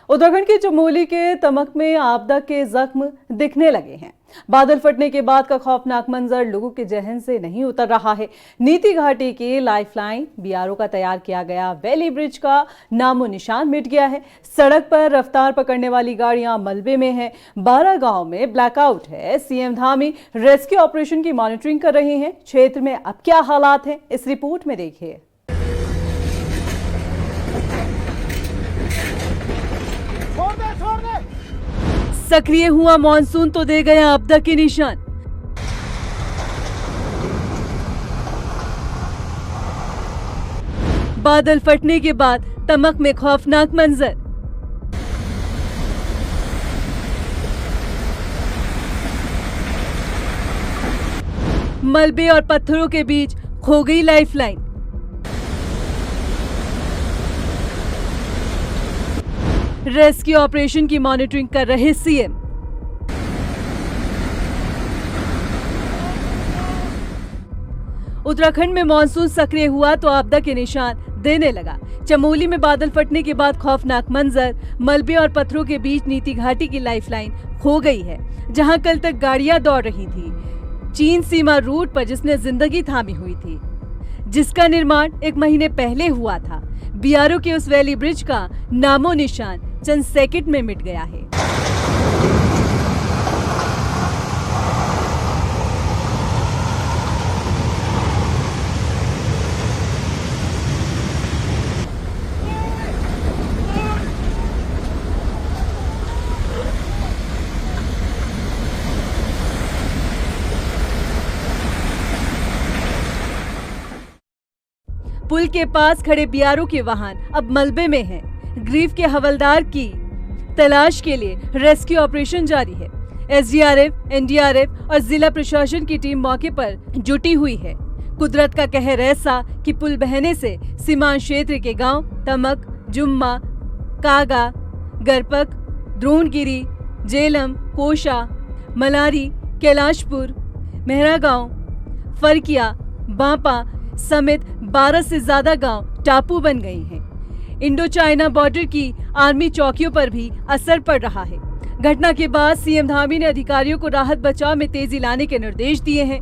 उत्तराखंड के चमोली के तमक में आपदा के जख्म दिखने लगे हैं। बादल फटने के बाद का खौफनाक मंजर लोगों के जहन से नहीं उतर रहा है। नीति घाटी की लाइफलाइन बीआरओ का तैयार किया गया वैली ब्रिज का नामो निशान मिट गया है। सड़क पर रफ्तार पकड़ने वाली गाड़ियां मलबे में हैं। 12 गांव में ब्लैकआउट है। सीएम धामी रेस्क्यू ऑपरेशन की मॉनिटरिंग कर रहे हैं। क्षेत्र में अब क्या हालात हैं, इस रिपोर्ट में देखिए। सक्रिय हुआ मॉनसून तो दे गया आपदा के निशान। बादल फटने के बाद तमक में खौफनाक मंजर। मलबे और पत्थरों के बीच खो गई लाइफलाइन। रेस्क्यू ऑपरेशन की मॉनिटरिंग कर रहे सीएम। उत्तराखंड में मॉनसून सक्रिय हुआ तो आपदा के निशान देने लगा। चमोली में बादल फटने के बाद खौफनाक मंजर। मलबे और पत्थरों के बीच नीति घाटी की लाइफलाइन खो गई है। जहां कल तक गाड़ियां दौड़ रही थी, चीन सीमा रूट पर जिसने जिंदगी थामी हुई थी, जिसका निर्माण 1 महीने पहले हुआ था, बीआरओ के उस वैली ब्रिज का नामो निशान चंद सेकंड में मिट गया है। पुल के पास खड़े बीआरओ के वाहन अब मलबे में हैं। ग्रीफ के हवलदार की तलाश के लिए रेस्क्यू ऑपरेशन जारी है। एसडीआरएफ, एनडीआरएफ और जिला प्रशासन की टीम मौके पर जुटी हुई है। कुदरत का कहर ऐसा कि पुल बहने से सीमांत क्षेत्र के गांव तमक, जुम्मा, कागा, गरपक, द्रोणगिरी, जेलम, कोशा, मलारी, कैलाशपुर, मेहरागांव, फरकिया, बांपा समेत 12 से ज्यादा गांव टापू बन गए हैं। इंडो चाइना बॉर्डर की आर्मी चौकियों पर भी असर पड़ रहा है। घटना के बाद सीएम धामी ने अधिकारियों को राहत बचाव में तेजी लाने के निर्देश दिए हैं।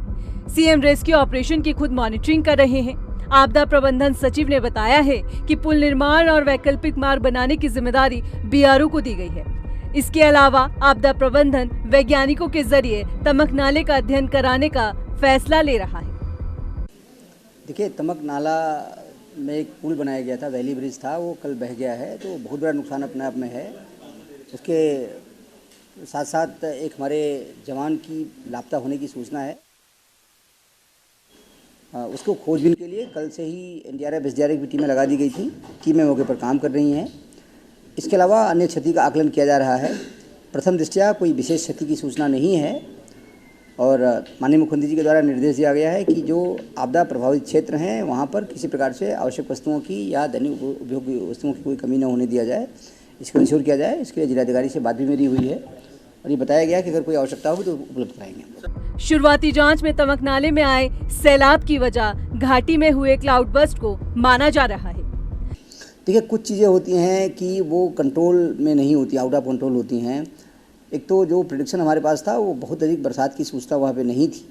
सीएम रेस्क्यू ऑपरेशन की खुद मॉनिटरिंग कर रहे हैं। आपदा प्रबंधन सचिव ने बताया है कि पुल निर्माण और वैकल्पिक मार्ग बनाने की जिम्मेदारी बीआरओ को दी गई है। इसके अलावा आपदा प्रबंधन वैज्ञानिकों के जरिए तमक नाले का अध्ययन कराने का फैसला ले रहा है। देखिए, तमक नाला में एक पुल बनाया गया था, वैली ब्रिज था, वो कल बह गया है, तो बहुत बड़ा नुकसान अपने आप में है। उसके साथ साथ एक हमारे जवान की लापता होने की सूचना है। उसको खोजबीन के लिए कल से ही एनडीआरएफ, एसडीआरएफ की टीमें लगा दी गई थी। टीमें मौके पर काम कर रही हैं। इसके अलावा अन्य क्षति का आकलन किया जा रहा है। प्रथम दृष्टया कोई विशेष क्षति की सूचना नहीं है और माननीय मुख्यमंत्री जी के द्वारा निर्देश दिया गया है कि जो आपदा प्रभावित क्षेत्र हैं वहाँ पर किसी प्रकार से आवश्यक वस्तुओं की या दैनिक उपयोग की वस्तुओं की कोई कमी न होने दिया जाए, इसको इंश्योर किया जाए। इसके लिए जिलाधिकारी से बात भी मेरी हुई है और ये बताया गया कि अगर कोई आवश्यकता हो तो उपलब्ध कराएंगे। शुरुआती जांच में तमक नाले में आए सैलाब की वजह घाटी में हुए क्लाउड बर्स्ट को माना जा रहा है। देखिए, कुछ चीज़ें होती हैं कि वो कंट्रोल में नहीं होती, आउट ऑफ कंट्रोल होती हैं। एक तो जो प्रेडिक्शन हमारे पास था वो बहुत अधिक बरसात की सूचना वहाँ पे नहीं थी,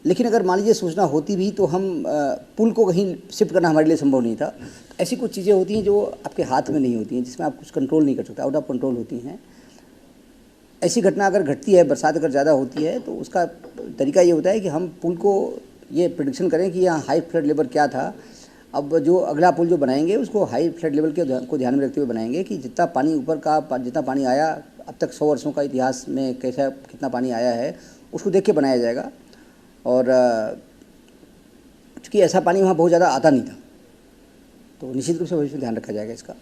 लेकिन अगर मान लीजिए सूचना होती भी तो हम पुल को कहीं शिफ्ट करना हमारे लिए संभव नहीं था। ऐसी कुछ चीज़ें होती हैं जो आपके हाथ में नहीं होती हैं, जिसमें आप कुछ कंट्रोल नहीं कर सकते, आउट ऑफ कंट्रोल होती हैं। ऐसी घटना अगर घटती है, बरसात अगर ज़्यादा होती है, तो उसका तरीका ये होता है कि हम पुल को ये प्रेडिक्शन करें कि यहाँ हाई फ्लड लेवल क्या था। अब जो अगला पुल जो बनाएंगे उसको हाई फ्लड लेवल को ध्यान में रखते हुए बनाएंगे कि जितना पानी ऊपर का जितना पानी आया अब तक 100 वर्षों का इतिहास में कैसा कितना पानी आया है उसको देख के बनाया जाएगा। और चूँकि ऐसा पानी वहाँ बहुत ज़्यादा आता नहीं था, तो निश्चित रूप से भविष्य में ध्यान रखा जाएगा इसका।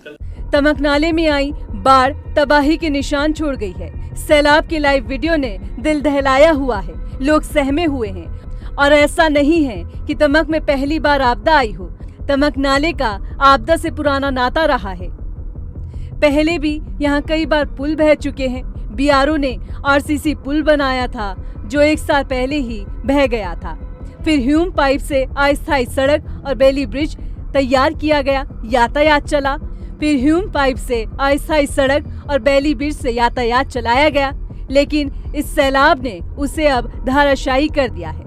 तमक नाले में आई बाढ़ तबाही के निशान छोड़ गई है। सैलाब की लाइव वीडियो ने दिल दहलाया हुआ है। लोग सहमे हुए हैं और ऐसा नहीं है कि तमक में पहली बार आपदा आई हो। तमक नाले का आपदा से पुराना नाता रहा है। पहले भी यहाँ कई बार पुल बह चुके हैं। बीआरओ ने आरसीसी पुल बनाया था जो 1 साल पहले ही बह गया था। फिर ह्यूम पाइप से अस्थायी सड़क और बेली ब्रिज तैयार किया गया, यातायात चला। फिर ह्यूम पाइप से अस्थायी सड़क और बैली ब्रिज से यातायात चलाया गया, लेकिन इस सैलाब ने उसे अब धराशायी कर दिया है।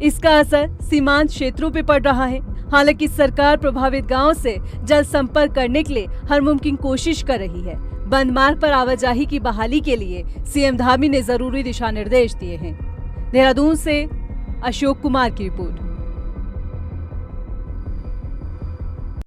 इसका असर सीमांत क्षेत्रों पे पड़ रहा है। हालांकि सरकार प्रभावित गांवों से जल संपर्क करने के लिए हर मुमकिन कोशिश कर रही है। बंद मार्ग पर आवाजाही की बहाली के लिए सीएम धामी ने जरूरी दिशा निर्देश दिए हैं। देहरादून से अशोक कुमार की रिपोर्ट।